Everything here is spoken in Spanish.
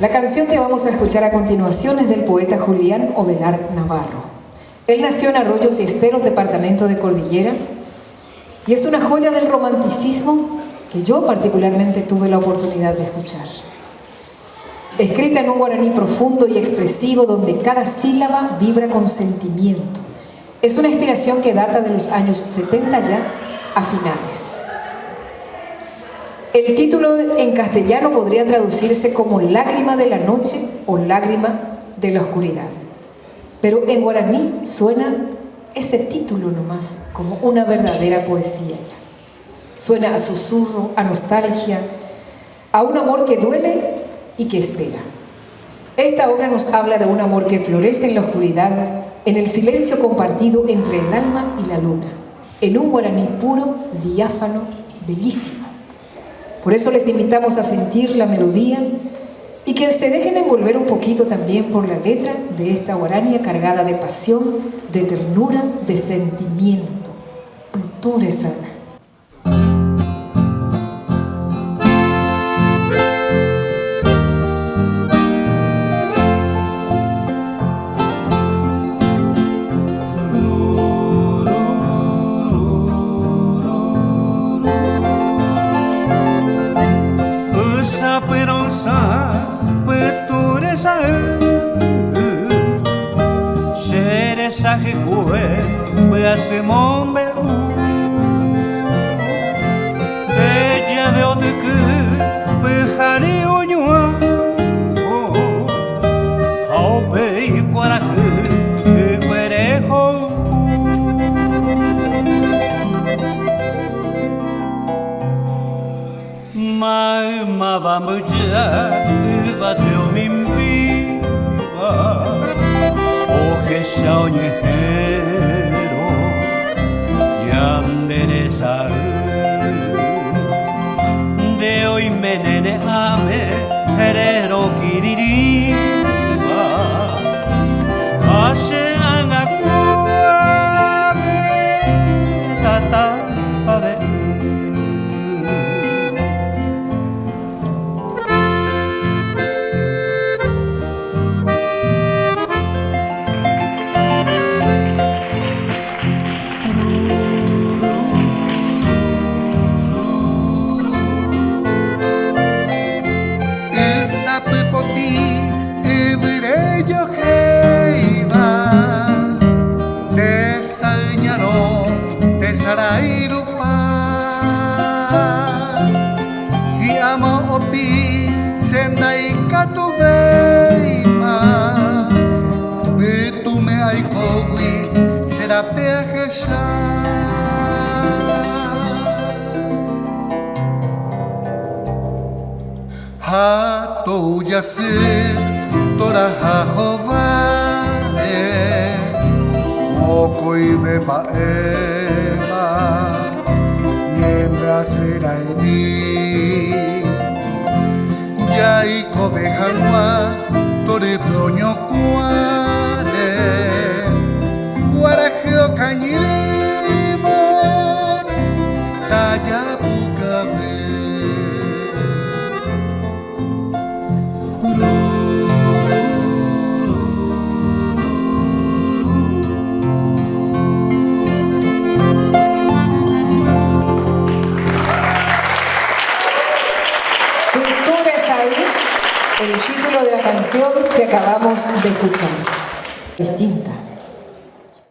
La canción que vamos a escuchar a continuación es del poeta Julián Ovelar Navarro. Él nació en Arroyos y Esteros, departamento de Cordillera, y es una joya del romanticismo que yo particularmente tuve la oportunidad de escuchar. Escrita en un guaraní profundo y expresivo donde cada sílaba vibra con sentimiento. Es una inspiración que data de los años 70 ya a finales. El título en castellano podría traducirse como Lágrima de la noche o Lágrima de la oscuridad. Pero en guaraní suena ese título nomás como una verdadera poesía. Suena a susurro, a nostalgia, a un amor que duele y que espera. Esta obra nos habla de un amor que florece en la oscuridad, en el silencio compartido entre el alma y la luna, en un guaraní puro, diáfano, bellísimo. Por eso les invitamos a sentir la melodía y que se dejen envolver un poquito también por la letra de esta guarania cargada de pasión, de ternura, de sentimiento. Pureza. Saje kue bease mombe bella de oteku behari onyua au bei kwaraku pereho mai mavambuja bateu mimpi que shaoñejero yandereza de hoy menene ame herero kiriri ashe angakua tata pave Sarairupa y amo opi sendai katuveima tu me aikowi será peajesha hato yase tora hahovare mokoi bebae será edi ya y cobejanua tore broño cuare cuarajeo cañivo talla bucabe El título de la canción que acabamos de escuchar. Distinta.